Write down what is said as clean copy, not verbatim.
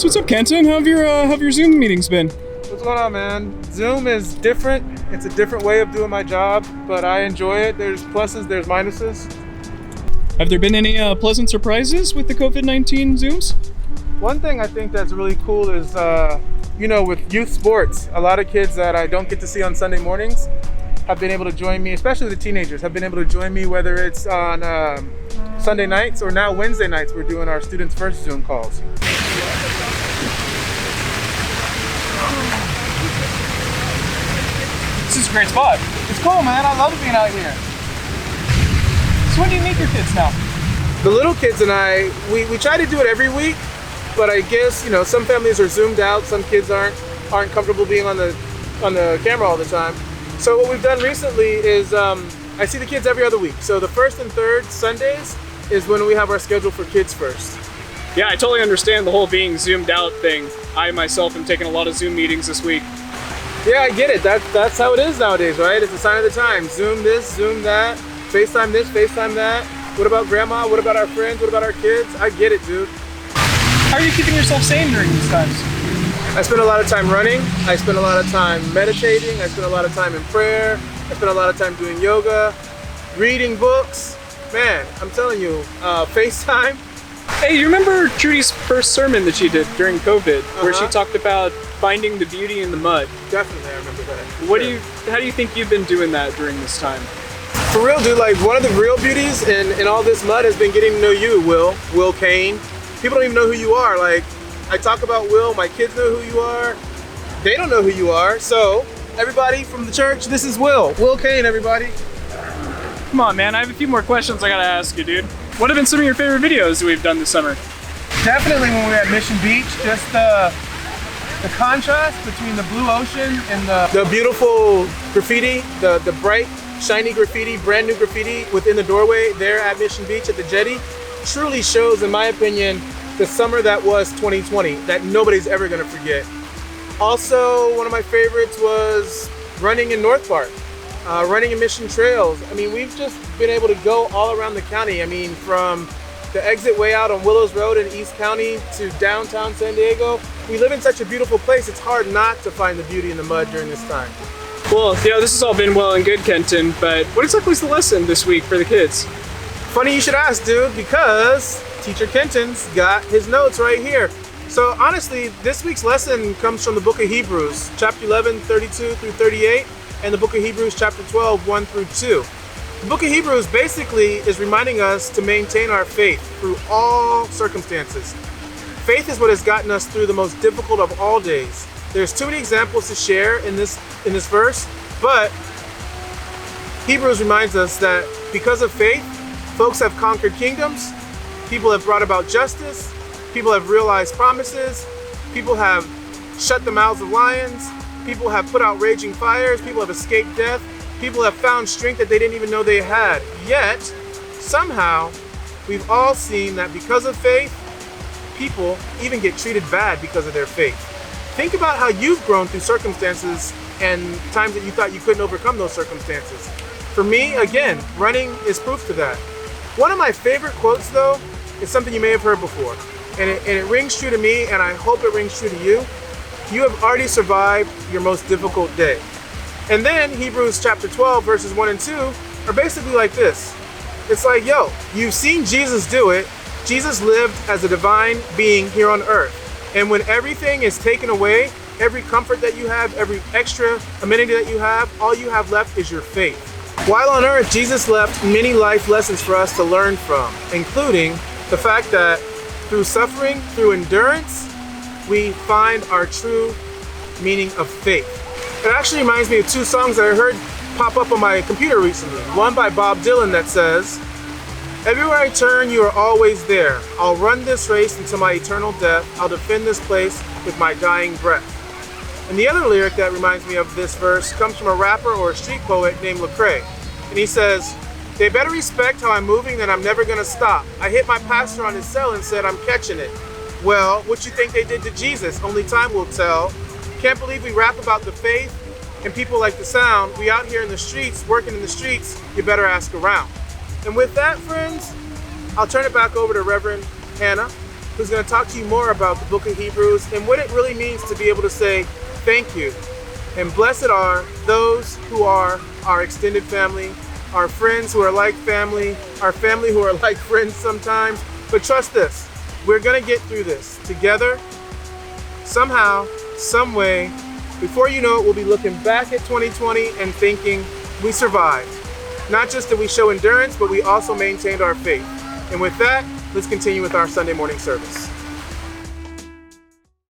So what's up, Kenton? How have your Zoom meetings been? What's going on, man? Zoom is different. It's a different way of doing my job, but I enjoy it. There's pluses, there's minuses. Have there been any pleasant surprises with the COVID-19 Zooms? One thing I think that's really cool is, with youth sports, a lot of kids that I don't get to see on Sunday mornings have been able to join me, especially the teenagers, have been able to join me, whether it's on Sunday nights or now Wednesday nights. We're doing our students' first Zoom calls. This is a great spot. It's cool, man. I love being out here. So when do you meet your kids now? The little kids and I, we try to do it every week, but I guess, some families are zoomed out. Some kids aren't comfortable being on the camera all the time. So what we've done recently is I see the kids every other week. So the first and third Sundays is when we have our schedule for Kids First. Yeah, I totally understand the whole being zoomed out thing. I myself am taking a lot of Zoom meetings this week. Yeah, I get it. That's how it is nowadays, right? It's a sign of the time. Zoom this, Zoom that, FaceTime this, FaceTime that. What about grandma? What about our friends? What about our kids? I get it, dude. How are you keeping yourself sane during these times? I spend a lot of time running. I spend a lot of time meditating. I spend a lot of time in prayer. I spend a lot of time doing yoga, reading books. Man, I'm telling you, FaceTime. Hey, you remember Trudy's first sermon that she did during COVID, where she talked about finding the beauty in the mud? Definitely, I remember that. How do you think you've been doing that during this time? For real, dude, like one of the real beauties in all this mud has been getting to know you, Will Kane. People don't even know who you are. Like, I talk about Will, my kids know who you are. They don't know who you are. So, everybody from the church, this is Will Kane, everybody. Come on, man, I have a few more questions I gotta ask you, dude. What have been some of your favorite videos that we've done this summer? Definitely when we were at Mission Beach, just the contrast between the blue ocean and the beautiful graffiti, the bright, shiny graffiti, brand new graffiti within the doorway there at Mission Beach at the jetty truly shows, in my opinion, the summer that was 2020 that nobody's ever gonna forget. Also, one of my favorites was running in North Park, running in Mission Trails. I mean, we've just been able to go all around the county. I mean, from the exit way out on Willows Road in East County to downtown San Diego. We live in such a beautiful place, it's hard not to find the beauty in the mud during this time. Well, this has all been well and good, Kenton, but what exactly is the lesson this week for the kids? Funny you should ask, dude, because Teacher Kenton's got his notes right here. So honestly, this week's lesson comes from the book of Hebrews, chapter 11, 32 through 38, and the book of Hebrews, chapter 12, 1 through 2. The book of Hebrews basically is reminding us to maintain our faith through all circumstances. Faith is what has gotten us through the most difficult of all days. There's too many examples to share in this verse, but Hebrews reminds us that because of faith, folks have conquered kingdoms, people have brought about justice, people have realized promises, people have shut the mouths of lions, people have put out raging fires, people have escaped death, people have found strength that they didn't even know they had. Yet, somehow, we've all seen that because of faith, people even get treated bad because of their faith. Think about how you've grown through circumstances and times that you thought you couldn't overcome those circumstances. For me, again, running is proof to that. One of my favorite quotes, though, is something you may have heard before, and it rings true to me, and I hope it rings true to you. You have already survived your most difficult day. And then Hebrews chapter 12, verses 1 and 2 are basically like this. It's like, you've seen Jesus do it. Jesus lived as a divine being here on earth. And when everything is taken away, every comfort that you have, every extra amenity that you have, all you have left is your faith. While on earth, Jesus left many life lessons for us to learn from, including the fact that through suffering, through endurance, we find our true meaning of faith. It actually reminds me of two songs that I heard pop up on my computer recently. One by Bob Dylan that says, "Everywhere I turn, you are always there. I'll run this race until my eternal death. I'll defend this place with my dying breath." And the other lyric that reminds me of this verse comes from a rapper or a street poet named Lecrae. And he says, "They better respect how I'm moving, then I'm never gonna stop. I hit my pastor on his cell and said, I'm catching it. Well, what you think they did to Jesus? Only time will tell. Can't believe we rap about the faith and people like the sound. We out here in the streets, working in the streets, you better ask around." And with that, friends, I'll turn it back over to Reverend Hannah who's going to talk to you more about the book of Hebrews and what it really means to be able to say thank you. And blessed are those who are our extended family, our friends who are like family, our family who are like friends sometimes. But trust this, we're going to get through this together, somehow, some way. Before you know it, we'll be looking back at 2020 and thinking we survived. Not just that we show endurance, but we also maintained our faith. And with that, let's continue with our Sunday morning service.